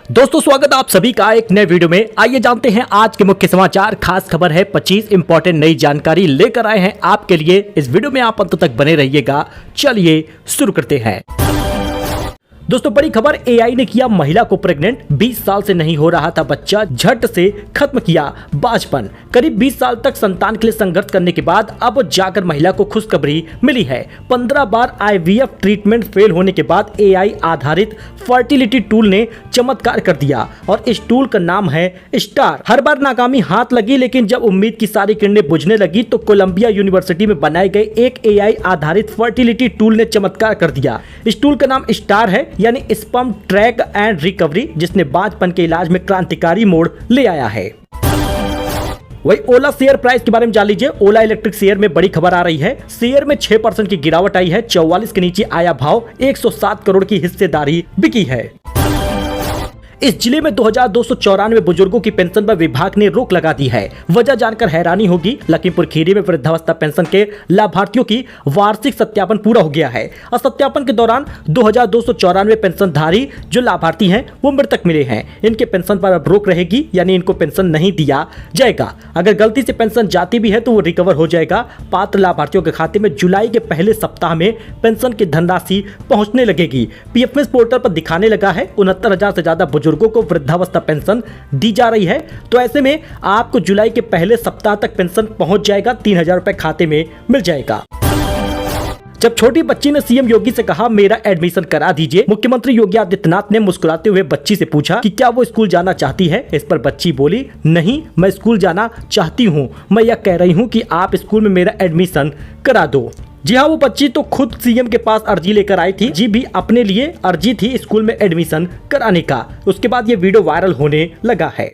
दोस्तों स्वागत है आप सभी का एक नए वीडियो में। आइए जानते हैं आज के मुख्य समाचार। खास खबर है, 25 इंपॉर्टेंट नई जानकारी लेकर आए हैं आपके लिए। इस वीडियो में आप अंत तक बने रहिएगा। चलिए शुरू करते हैं। दोस्तों बड़ी खबर, एआई ने किया महिला को प्रेग्नेंट। 20 साल से नहीं हो रहा था बच्चा, झट से खत्म किया बाजपन। करीब 20 साल तक संतान के लिए संघर्ष करने के बाद अब जाकर महिला को खुशखबरी मिली है। 15 बार आईवीएफ ट्रीटमेंट फेल होने के बाद एआई आधारित फर्टिलिटी टूल ने चमत्कार कर दिया और इस टूल का नाम है स्टार। हर बार नाकामी हाथ लगी, लेकिन जब उम्मीद की सारी किरणें बुझने लगी तो कोलंबिया यूनिवर्सिटी में बनाए गए एक एआई आधारित फर्टिलिटी टूल ने चमत्कार कर दिया। इस टूल का नाम स्टार है, यानी स्पर्म ट्रैक एंड रिकवरी, जिसने बांझपन के इलाज में क्रांतिकारी मोड़ ले आया है। वही ओला शेयर प्राइस के बारे में जान लीजिए। ओला इलेक्ट्रिक शेयर में बड़ी खबर आ रही है। शेयर में 6% की गिरावट आई है। 44 के नीचे आया भाव। 107 करोड़ की हिस्सेदारी बिकी है। इस जिले में 2294 बुजुर्गों की पेंशन पर विभाग ने रोक लगा दी है। वजह जानकर हैरानी होगी। लखीमपुर खीरी में वृद्धावस्था पेंशन के लाभार्थियों की वार्षिक सत्यापन पूरा हो गया है और सत्यापन के दौरान 2294 पेंशनधारी जो लाभार्थी हैं वो मृतक मिले हैं। इनके पेंशन पर अब रोक रहेगी, यानी इनको पेंशन नहीं दिया जाएगा। अगर गलती से पेंशन जाती भी है तो वो रिकवर हो जाएगा। पात्र लाभार्थियों के खाते में जुलाई के पहले सप्ताह में पेंशन की धनराशि पहुंचने लगेगी। पीएफएस पोर्टल पर दिखाने लगा है 69,000 से ज्यादा बुजुर्गों को वृद्धावस्था पेंशन दी जा रही है। तो ऐसे में आपको जुलाई के पहले सप्ताह तक पेंशन पहुंच जाएगा। 3,000 रुपए खाते में मिल जाएगा। जब छोटी बच्ची ने सीएम योगी से कहा मेरा एडमिशन करा दीजिए, मुख्यमंत्री योगी आदित्यनाथ ने मुस्कुराते हुए बच्ची से पूछा कि क्या वो स्कूल जाना चाहती है। इस पर बच्ची बोली, नहीं मैं स्कूल जाना चाहती हूँ, मैं यह कह रही हूँ कि आप स्कूल में मेरा एडमिशन करा दो। जी हाँ, वो बच्ची तो खुद सीएम के पास अर्जी लेकर आई थी। जी भी अपने लिए अर्जी थी स्कूल में एडमिशन कराने का। उसके बाद ये वीडियो वायरल होने लगा है।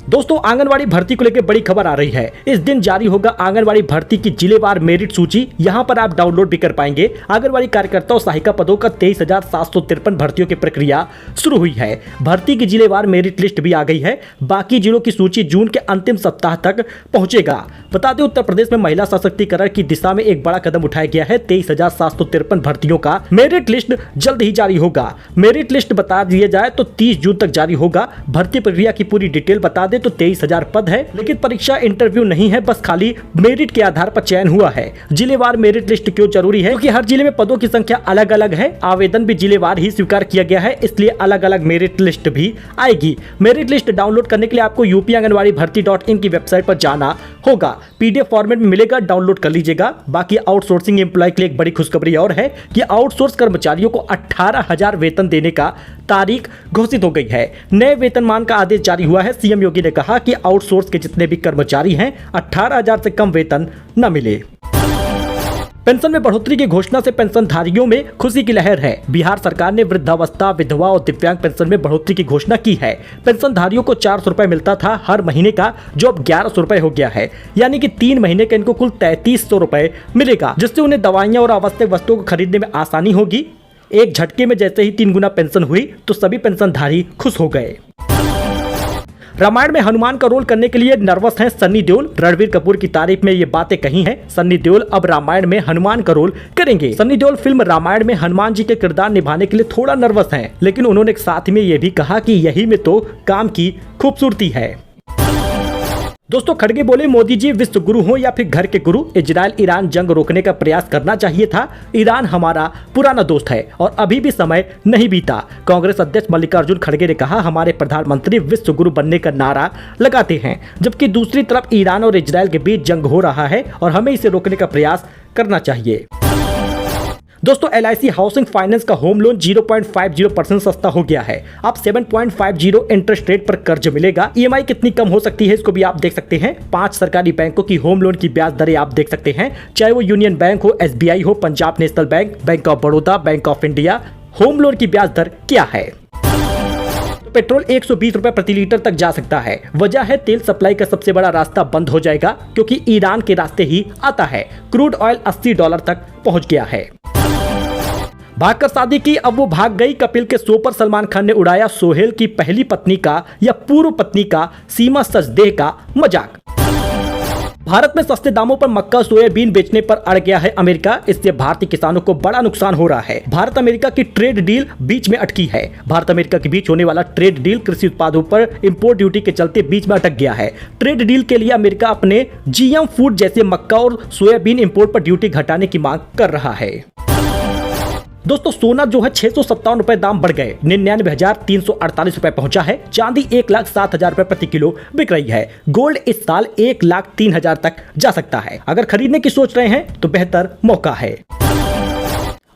दोस्तों आंगनवाड़ी भर्ती को लेकर बड़ी खबर आ रही है। इस दिन जारी होगा आंगनवाड़ी भर्ती की जिलेवार मेरिट सूची। यहां पर आप डाउनलोड भी कर पाएंगे। आंगनवाड़ी कार्यकर्ता और सहायिका पदों का 23,753 भर्तियों की प्रक्रिया शुरू हुई है। भर्ती की जिलेवार मेरिट लिस्ट भी आ गई है। बाकी जिलों की सूची जून के अंतिम सप्ताह तक पहुंचेगा। बता दें उत्तर प्रदेश में महिला सशक्तिकरण की दिशा में एक बड़ा कदम उठाया गया है। 23,753 भर्तियों का मेरिट लिस्ट जल्द ही जारी होगा। मेरिट लिस्ट बता दिया जाए तो 30 जून तक जारी होगा। भर्ती प्रक्रिया की पूरी डिटेल बता दें तो 23,000 पद है, लेकिन परीक्षा इंटरव्यू नहीं है, बस खाली मेरिट के आधार पर चयन हुआ है। जिलेवार मेरिट लिस्ट क्यों जरूरी है? क्योंकि हर जिले में पदों की संख्या अलग अलग है। आवेदन भी जिलेवार ही स्वीकार किया गया है, इसलिए अलग अलग मेरिट लिस्ट भी आएगी। मेरिट लिस्ट डाउनलोड करने के लिए आपको यूपी आंगनवाड़ी भर्ती.in की वेबसाइट पर जाना होगा। पीडीएफ फॉर्मेट में मिलेगा, डाउनलोड कर लीजिएगा। बाकी आउटसोर्सिंग एम्प्लॉय के लिए एक बड़ी खुशखबरी और है कि आउटसोर्स कर्मचारियों को 18,000 वेतन देने का तारीख घोषित हो गई है। नए वेतनमान का आदेश जारी हुआ है। सीएम योगी ने कहा कि आउटसोर्स के जितने भी कर्मचारी हैं 18,000 से कम वेतन न मिले। पेंशन में बढ़ोतरी की घोषणा से पेंशनधारियों में खुशी की लहर है। बिहार सरकार ने वृद्धावस्था, विधवा और दिव्यांग पेंशन में बढ़ोतरी की घोषणा की है। पेंशनधारियों को 400 रुपए मिलता था हर महीने का, जो अब 1,100 रुपए हो गया है, यानी कि 3 महीने का इनको कुल 3,300 रुपए मिलेगा, जिससे उन्हें दवाइयां और आवश्यक वस्तुओं को खरीदने में आसानी होगी। एक झटके में जैसे ही 3 गुना पेंशन हुई तो सभी पेंशनधारी खुश हो गए। रामायण में हनुमान का रोल करने के लिए नर्वस हैं सन्नी देओल। रणबीर कपूर की तारीफ में ये बातें कही हैं। सन्नी देओल अब रामायण में हनुमान का रोल करेंगे। सन्नी देओल फिल्म रामायण में हनुमान जी के किरदार निभाने के लिए थोड़ा नर्वस हैं, लेकिन उन्होंने साथ में ये भी कहा कि यही में तो काम की खूबसूरती है। दोस्तों खड़गे बोले, मोदी जी विश्व गुरु हो या फिर घर के गुरु, इजराइल ईरान जंग रोकने का प्रयास करना चाहिए था। ईरान हमारा पुराना दोस्त है और अभी भी समय नहीं बीता। कांग्रेस अध्यक्ष मल्लिकार्जुन खड़गे ने कहा हमारे प्रधानमंत्री विश्व गुरु बनने का नारा लगाते हैं, जबकि दूसरी तरफ ईरान और इजराइल के बीच जंग हो रहा है और हमें इसे रोकने का प्रयास करना चाहिए। दोस्तों LIC हाउसिंग फाइनेंस का होम लोन 0.50% सस्ता हो गया है। अब 7.50 इंटरेस्ट रेट पर कर्ज मिलेगा। EMI कितनी कम हो सकती है इसको भी आप देख सकते हैं। 5 सरकारी बैंकों की होम लोन की ब्याज दरें आप देख सकते हैं, चाहे वो यूनियन बैंक हो, SBI हो, Punjab national bank, bank of Baroda, bank of India. Home loan की ब्याज दर क्या है? पेट्रोल 120 रुपए प्रति लीटर तक जा सकता है। वजह है तेल सप्लाई का सबसे बड़ा रास्ता बंद हो जाएगा, क्योंकि ईरान के रास्ते ही आता है। क्रूड ऑयल $80 तक पहुंच गया है। भागकर शादी की, अब वो भाग गई। कपिल के शो पर सलमान खान ने उड़ाया सोहेल की पहली पत्नी का या पूर्व पत्नी का सीमा सचदेह का मजाक। भारत में सस्ते दामों पर मक्का सोयाबीन बेचने पर अड़ गया है अमेरिका। इससे भारतीय किसानों को बड़ा नुकसान हो रहा है। भारत अमेरिका की ट्रेड डील बीच में अटकी है। भारत अमेरिका के बीच होने वाला ट्रेड डील कृषि उत्पादों पर इंपोर्ट ड्यूटी के चलते बीच में अटक गया है। ट्रेड डील के लिए अमेरिका अपने जीएम फूड जैसे मक्का और सोयाबीन इंपोर्ट पर ड्यूटी घटाने की मांग कर रहा है। दोस्तों सोना जो है 657 रुपए दाम बढ़ गए, 99,348 रुपए पहुंचा है। चांदी 1,07,000 रुपए प्रति किलो बिक रही है। गोल्ड इस साल 1,03,000 तक जा सकता है। अगर खरीदने की सोच रहे हैं तो बेहतर मौका है।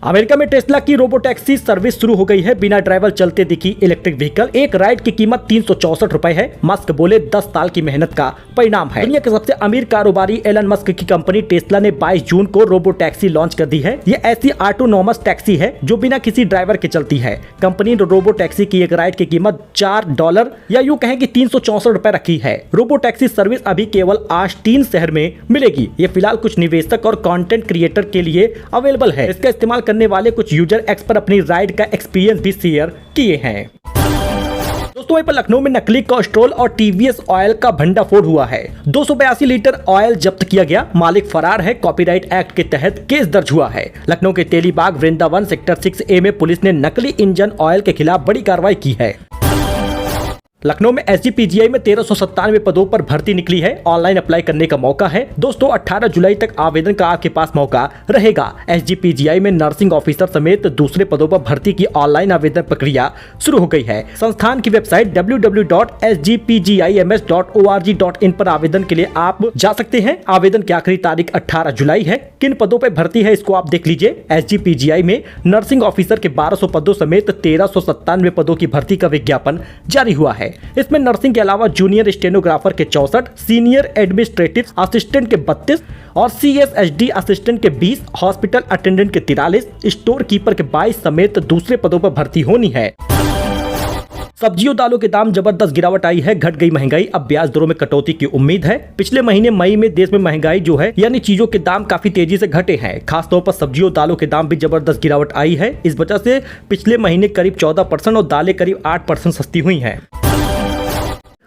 अमेरिका में टेस्ला की रोबोटैक्सी सर्विस शुरू हो गई है। बिना ड्राइवर चलते दिखी इलेक्ट्रिक व्हीकल। एक राइड की कीमत 364 रुपए है। मस्क बोले 10 साल की मेहनत का परिणाम है। दुनिया के सबसे अमीर कारोबारी एलन मस्क की कंपनी टेस्ला ने 22 जून को रोबोटैक्सी लॉन्च कर दी है। ये ऐसी ऑटोनोमस टैक्सी है जो बिना किसी ड्राइवर के चलती है। कंपनी ने रोबोटैक्सी की एक राइड की कीमत $4 या यूं कहें कि 364 रुपए रखी है। रोबोटैक्सी सर्विस अभी केवल ऑस्टिन शहर में मिलेगी। ये फिलहाल कुछ निवेशक और कंटेंट क्रिएटर के लिए अवेलेबल है। इसका इस्तेमाल करने वाले कुछ यूजर एक्स पर अपनी राइड का एक्सपीरियंस भी शेयर किए हैं। दोस्तों वहीं पर लखनऊ में नकली कोस्ट्रोल और टीवीएस ऑयल का भंडाफोड़ हुआ है। 282 लीटर ऑयल जब्त किया गया। मालिक फरार है। कॉपीराइट एक्ट के तहत केस दर्ज हुआ है। लखनऊ के तेलीबाग वृंदावन सेक्टर 6A में पुलिस ने नकली इंजन ऑयल के खिलाफ बड़ी कार्रवाई की है। लखनऊ में SGPGI में 1397 पदों पर भर्ती निकली है। ऑनलाइन अप्लाई करने का मौका है। दोस्तों 18 जुलाई तक आवेदन का आपके पास मौका रहेगा। SGPGI में नर्सिंग ऑफिसर समेत दूसरे पदों पर भर्ती की ऑनलाइन आवेदन प्रक्रिया शुरू हो गई है। संस्थान की वेबसाइट www.sgpgims.org.in पर आवेदन के लिए आप जा सकते हैं। आवेदन की आखिरी तारीख 18 जुलाई है। किन पदों पर भर्ती है इसको आप देख लीजिए। SGPGI में नर्सिंग ऑफिसर के 1200 पदों समेत 1397 पदों की भर्ती का विज्ञापन जारी हुआ है। इसमें नर्सिंग के अलावा जूनियर स्टेनोग्राफर के 64, सीनियर एडमिनिस्ट्रेटिव असिस्टेंट के 32 और CSHD असिस्टेंट के 20, हॉस्पिटल अटेंडेंट के 43, स्टोर कीपर के 22 समेत दूसरे पदों पर भर्ती होनी है। सब्जियों दालों के दाम जबरदस्त गिरावट आई है। घट गई महंगाई। अब ब्याज दरों में कटौती की उम्मीद है। पिछले महीने मई में देश में महंगाई जो है यानी चीजों के दाम काफी तेजी से घटे हैं। खासतौर पर सब्जियों दालों के दाम भी जबरदस्त गिरावट आई है। इस वजह से पिछले महीने करीब 14% और दालें करीब 8% सस्ती हुई हैं।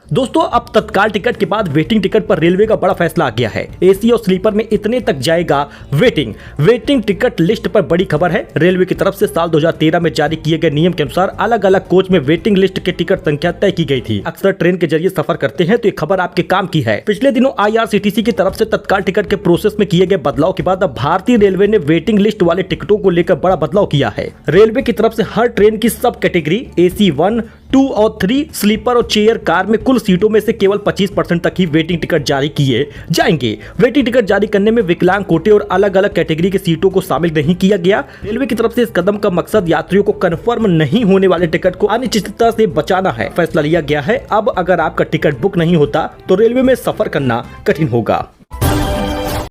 दोस्तों अब तत्काल टिकट के बाद वेटिंग टिकट पर रेलवे का बड़ा फैसला आ गया है। AC और स्लीपर में इतने तक जाएगा वेटिंग टिकट लिस्ट पर बड़ी खबर है। रेलवे की तरफ से साल 2013 में जारी किए गए नियम के अनुसार अलग अलग कोच में वेटिंग लिस्ट के टिकट संख्या तय की गई थी। अक्सर ट्रेन के जरिए सफर करते हैं तो ये खबर आपके काम की है। पिछले दिनों IRCTC की तरफ से तत्काल टिकट के प्रोसेस में किए गए बदलाव के बाद अब भारतीय रेलवे ने वेटिंग लिस्ट वाले टिकटों को लेकर बड़ा बदलाव किया है। रेलवे की तरफ से हर ट्रेन की सब कैटेगरी AC 1, 2 और 3 स्लीपर और चेयर कार में कुल सीटों में से केवल 25% तक ही वेटिंग टिकट जारी किए जाएंगे। वेटिंग टिकट जारी करने में विकलांग कोटे और अलग अलग कैटेगरी की सीटों को शामिल नहीं किया गया। रेलवे की तरफ से इस कदम का मकसद यात्रियों को कंफर्म नहीं होने वाले टिकट को अनिश्चितता से बचाना है। फैसला लिया गया है अब अगर आपका टिकट बुक नहीं होता तो रेलवे में सफर करना कठिन होगा।